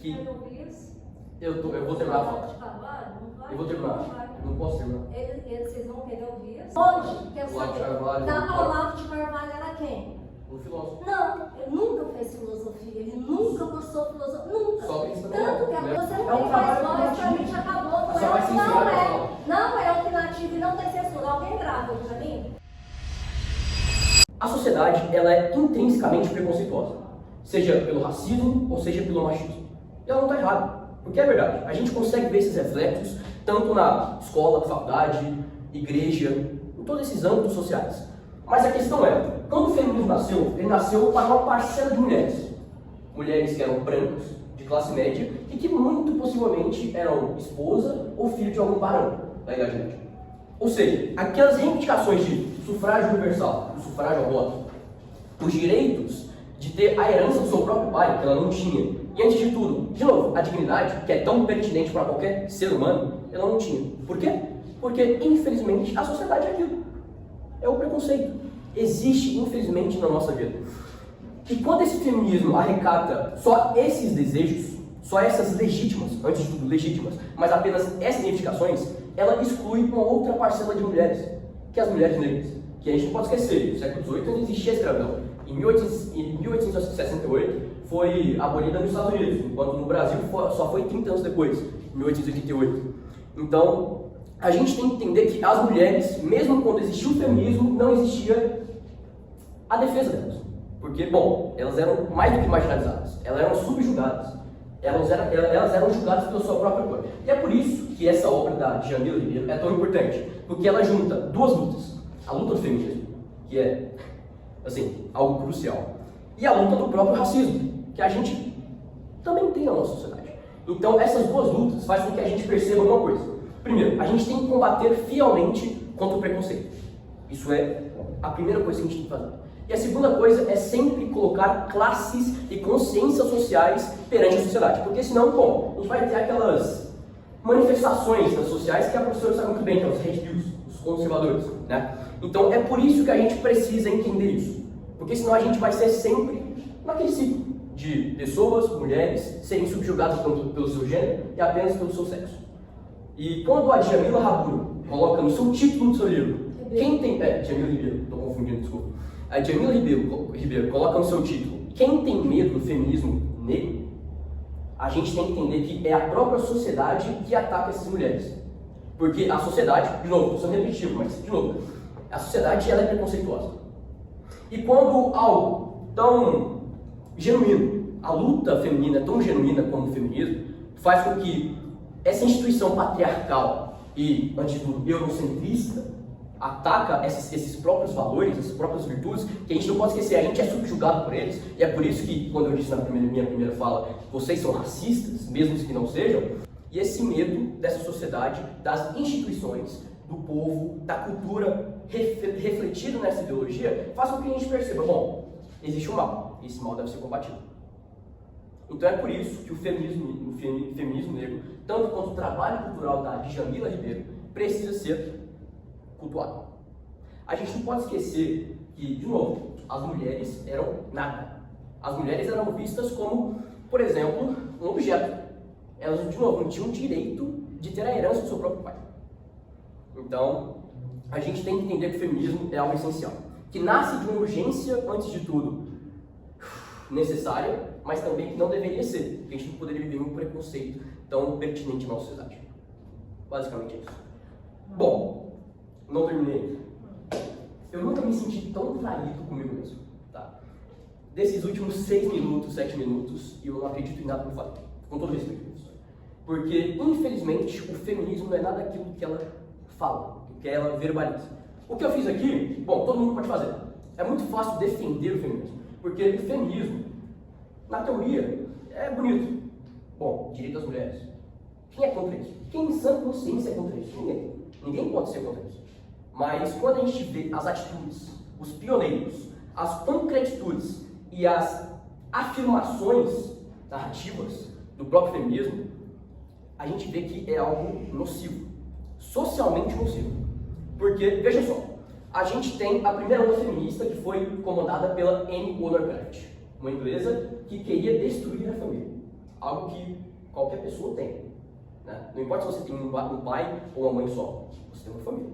que... Eu vou terminar a fala. Eu vou terminar. Não posso terminar. Vocês vão querer ouvir isso? Hoje, quero saber. Olavo de Carvalho era quem? Um filósofo. Não, ele nunca fez filosofia. Ele nunca cursou filosofia. Nunca. Só que isso Tanto que você não tem mais voz, pra mim já acabou. Não é opinativo e não tem censura. Alguém grava pra mim? A sociedade, ela é intrinsecamente preconceituosa. Seja pelo racismo ou seja pelo machismo. E ela não está errada. Porque é verdade, a gente consegue ver esses reflexos tanto na escola, faculdade, igreja, em todos esses âmbitos sociais. Mas a questão é, quando o feminismo nasceu, ele nasceu para uma parcela de mulheres. Mulheres que eram brancas, de classe média, e que muito possivelmente eram esposa ou filho de algum barão da Idade Média. Ou seja, aquelas reivindicações de sufrágio universal, o sufrágio ao voto, os direitos de ter a herança do seu próprio pai, que ela não tinha. E antes de tudo, de novo, a dignidade, que é tão pertinente para qualquer ser humano, ela não tinha. Por quê? Porque, infelizmente, a sociedade é aquilo. É o preconceito. Existe, infelizmente, na nossa vida. E quando esse feminismo arrecata só esses desejos, só essas legítimas, antes de tudo legítimas, mas apenas essas reivindicações, ela exclui uma outra parcela de mulheres, que é as mulheres negras. Que a gente não pode esquecer, no século XVIII não existia escravidão. Em 1868 foi abolida nos Estados Unidos, enquanto no Brasil só foi 30 anos depois, em 1888. Então, a gente tem que entender que as mulheres, mesmo quando existia o feminismo, não existia a defesa delas. Porque, bom, elas eram mais do que marginalizadas, elas eram subjugadas, elas eram julgadas pela sua própria cor. E é por isso que essa obra da Djamila Ribeiro é tão importante, porque ela junta duas lutas. A luta do feminismo, que é, assim, algo crucial, e a luta do próprio racismo, que a gente também tem na nossa sociedade. Então, essas duas lutas fazem com que a gente perceba uma coisa. Primeiro, a gente tem que combater fielmente contra o preconceito. Isso é a primeira coisa que a gente tem que fazer. E a segunda coisa é sempre colocar classes e consciências sociais perante a sociedade. Porque senão, bom, a gente vai ter aquelas manifestações sociais que a professora sabe muito bem, que são os red pills, os conservadores, né? Então, é por isso que a gente precisa entender isso. Porque senão a gente vai ser sempre naquele ciclo de pessoas, mulheres, serem subjugadas pelo seu gênero e apenas pelo seu sexo. E quando a Djamila Ribeiro coloca no seu título do seu livro, quem tem... Djamila Ribeiro, estou confundindo, desculpa. A Djamila Ribeiro coloca no seu título, quem tem medo do feminismo negro, a gente tem que entender que é a própria sociedade que ataca essas mulheres. Porque a sociedade, de novo, estou sendo repetitivo, mas de novo, a sociedade ela é preconceituosa. E quando algo tão genuíno, a luta feminina é tão genuína como o feminismo, faz com que essa instituição patriarcal e, antes de tudo, eurocentrista, ataca esses próprios valores, essas próprias virtudes, que a gente não pode esquecer, a gente é subjugado por eles, e é por isso que, quando eu disse na minha primeira fala, vocês são racistas, mesmo que não sejam, e esse medo dessa sociedade, das instituições, do povo, da cultura refletida nessa ideologia, faz com que a gente perceba, bom, existe um mal, e esse mal deve ser combatido. Então é por isso que o feminismo negro, tanto quanto o trabalho cultural da Djamila Ribeiro, precisa ser cultuado. A gente não pode esquecer que, de novo, as mulheres eram nada. As mulheres eram vistas como, por exemplo, um objeto. Elas, de novo, não tinham direito de ter a herança do seu próprio pai. Então, a gente tem que entender que o feminismo é algo essencial, que nasce de uma urgência, antes de tudo, necessária, mas também que não deveria ser, porque a gente não poderia viver um preconceito tão pertinente na nossa sociedade. Basicamente é isso. Bom, não terminei. Eu nunca me senti tão traído comigo mesmo, tá? Desses últimos 6 minutos, 7 minutos, eu não acredito em nada que eu falei, com todo respeito. Porque, infelizmente, o feminismo não é nada daquilo que ela fala, que ela verbaliza. O que eu fiz aqui, bom, todo mundo pode fazer. É muito fácil defender o feminismo, porque o feminismo, na teoria, é bonito. Bom, direito das mulheres. Quem é contra isso? Quem em sã consciência é contra isso? Ninguém. Ninguém pode ser contra isso. Mas quando a gente vê as atitudes, os pioneiros, as concretitudes e as afirmações narrativas do próprio feminismo, a gente vê que é algo nocivo, socialmente nocivo. Porque, veja só, a gente tem a primeira onda feminista que foi comandada pela Anne Wollstonecraft, uma inglesa que queria destruir a família. algo que qualquer pessoa tem, né? Não importa se você tem um pai ou uma mãe só, você tem uma família.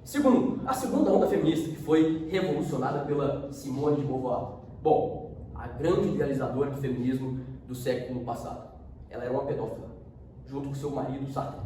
Segundo, a segunda onda feminista que foi revolucionada pela Simone de Beauvoir. Bom, a grande idealizadora do feminismo do século passado. Ela era uma pedófila, junto com seu marido Sartre.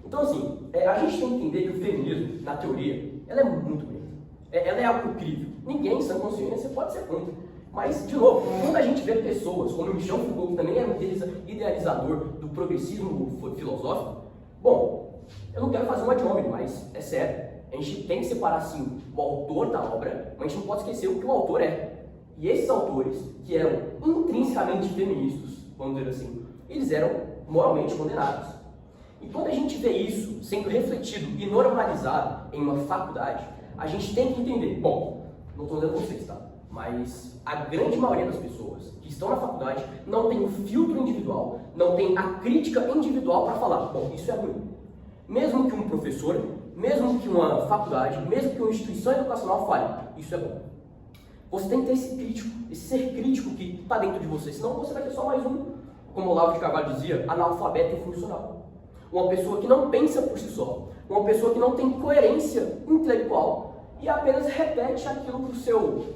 Então, assim, a gente tem que entender que o feminismo, na teoria, ela é muito bonita. Ela é algo incrível. Ninguém, em sã consciência, pode ser contra. Mas, de novo, quando a gente vê pessoas como Michel Foucault, que também era um idealizador do progressismo filosófico, bom, eu não quero fazer um ad hominem, mas é sério. A gente tem que separar, sim, o autor da obra, mas a gente não pode esquecer o que o autor é. E esses autores, que eram intrinsecamente feministas, vamos dizer assim, eles eram moralmente condenados. E quando a gente vê isso sendo refletido e normalizado em uma faculdade, a gente tem que entender, bom, não estou dizendo vocês, tá? Mas a grande maioria das pessoas que estão na faculdade não tem um filtro individual, não tem a crítica individual para falar, bom, isso é ruim. Mesmo que um professor, mesmo que uma faculdade, mesmo que uma instituição educacional fale, isso é bom. Você tem que ter esse crítico, esse ser crítico que está dentro de você, senão você vai ter só mais um, como o Olavo de Carvalho dizia, analfabeto funcional. Uma pessoa que não pensa por si só, uma pessoa que não tem coerência intelectual e apenas repete aquilo que o seu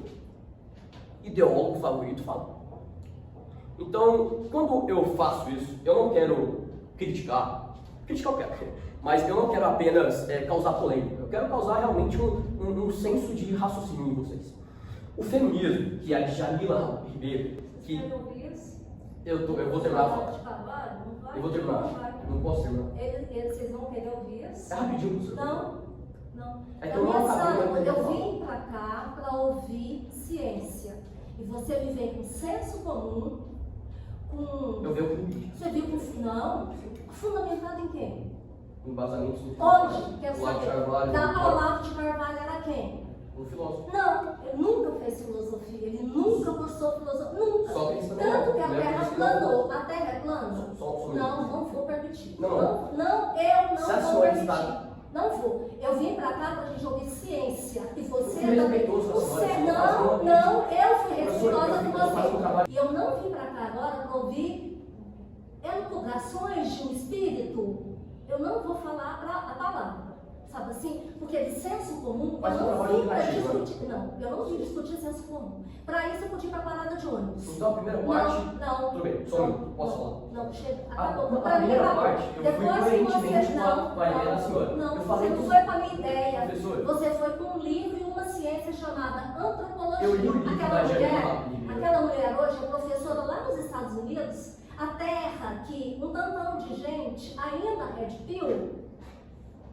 ideólogo favorito fala. Então, quando eu faço isso, eu não quero criticar eu quero, mas eu não quero apenas causar polêmica, eu quero causar realmente um senso de raciocínio em vocês. O feminismo, que a Jamila Ribeiro, que... Eu vou terminar a fala. Eu vou terminar. Não posso terminar. Vocês vão querer ouvir isso? É rapidinho, professor. Não. É que eu vim pra cá pra ouvir ciência. E você me vem com senso comum, com... Eu venho com política. Você viu com... Não. Fundamentado em quem? Embasamento. Onde? Quer Olavo de saber? Carvalho. Olavo de Carvalho era quem? Um filósofo. Não, ele nunca fez filosofia, ele nunca cursou filosofia, nunca. Só que isso também Tanto que a não é Terra planou. A Terra é plana? Não vou permitir. Não, eu não vou permitir. Não vou. Eu vim pra cá pra gente ouvir ciência. E você também. Eu fui respeitosa com você. E eu não vim pra cá agora pra ouvir elucubrações de um espírito. Eu não vou falar a palavra. Sabe assim? Porque de senso comum, eu não vim para discutir. Não, eu não vim discutir senso comum. Para isso eu podia ir para a parada de ônibus. Então a primeira parte. Não. Tudo bem, só um minuto, posso falar? Não, chega. Acabou. A primeira parte, eu fui coerentemente com a ideia da senhora. Não, eu você não foi com a minha ideia. Professor. Você foi com um livro e uma ciência chamada antropologia. Eu li o livro Aquela mulher hoje é professora lá nos Estados Unidos. A terra que um tantão de gente ainda Red Pill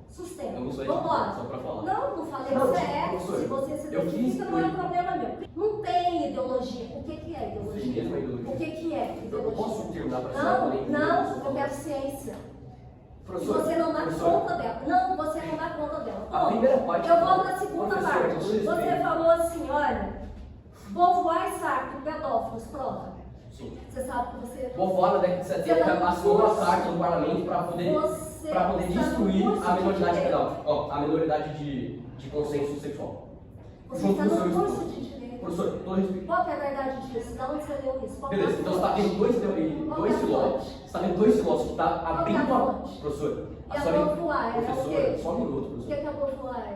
sustenta. Eu não sou vambora. só pra falar. Não falei que você é. Se você se identifica, não é problema meu. Não tem ideologia. O que é ideologia? O que é ideologia? Eu posso terminar para Não, eu quero ciência. E você não dá conta dela. Não, você não dá conta dela. A primeira parte. Eu vou para a segunda parte. Você falou assim, olha, Beauvoir e Sartre, pedófilos, prova. Sim. Você sabe que você... Beauvoir na década de 70 assinou uma carta no parlamento para poder destruir a minoridade penal. Ó, a minoridade de consenso sexual. Você está no curso de direito. Professor, todo respeito. Qual que é a verdade disso? Da onde você leu isso? Beleza, então você está vendo dois filósofos. Você está vendo dois filósofos que estão abrindo a... Professor, a senhora... Professor, só um minuto, professor. O que é Beauvoir?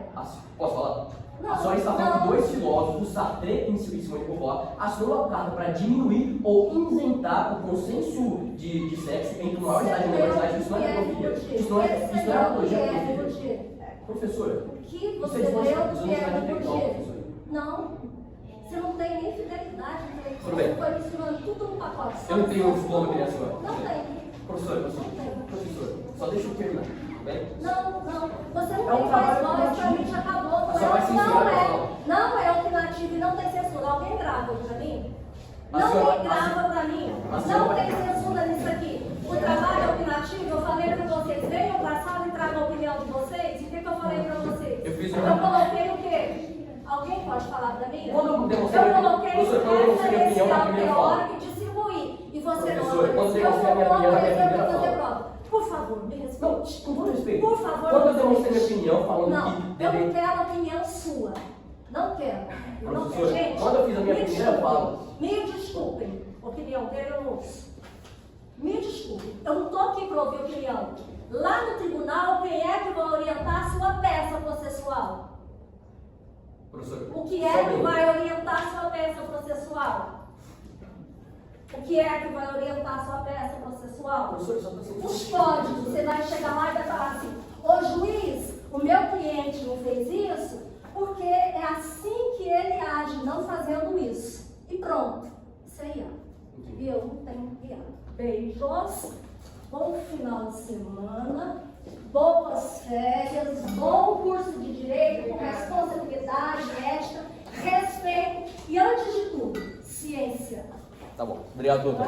Posso falar? Não, a senhora está vendo dois filósofos, Sartre e Simone de Beauvoir, assinou uma carta para diminuir ou isentar o consenso de sexo entre maioridade e minoridade. Isso não é pedofilia. Isso não é apologia à pedofilia. Professora, o que você leu que é pedofilia? Não. Você não tem nem fidelidade intelectual. Tudo bem. Você foi misturando tudo no pacote. Eu não tenho um diploma que a senhora. Não tem. Professor, só deixa eu terminar. Não. Você não tem mais voz, pra mim já acabou. Não é opinativo e não tem censura. Alguém grava pra mim? Não tem grava pra mim. Não tem censura nisso aqui. O trabalho é opinativo, eu falei pra vocês. Venham pra sala e tragam a opinião de vocês. E o que eu falei pra vocês? Eu coloquei o quê? Alguém pode falar pra mim? Quando eu demonstrei eu coloquei referencial teórico e distribuí. E você não demonstrei a minha opinião na primeira fala. Por favor, me respeite. Não, com todo respeito. Por favor, quando eu demonstrei minha opinião falando que... Eu não quero a opinião sua. Não quero. Professor, quando eu fiz a minha primeira fala... Me desculpem. Opinião dele eu não ouço. Eu não estou aqui para ouvir opinião. Lá no tribunal, quem é que vai orientar a sua peça processual? Professor, O que é que vai orientar a sua peça processual? O que é que vai orientar a sua peça processual? Professor, só tô Os códigos. Você vai chegar lá e vai falar assim: ô juiz, o meu cliente não fez isso porque é assim que ele age, não fazendo isso. E pronto. Isso aí, ó. E eu não tenho piada. Beijos, bom final de semana, boas férias, bom curso de direito com responsabilidade, ética, respeito e, antes de tudo, ciência. Tá bom. Obrigado, doutor.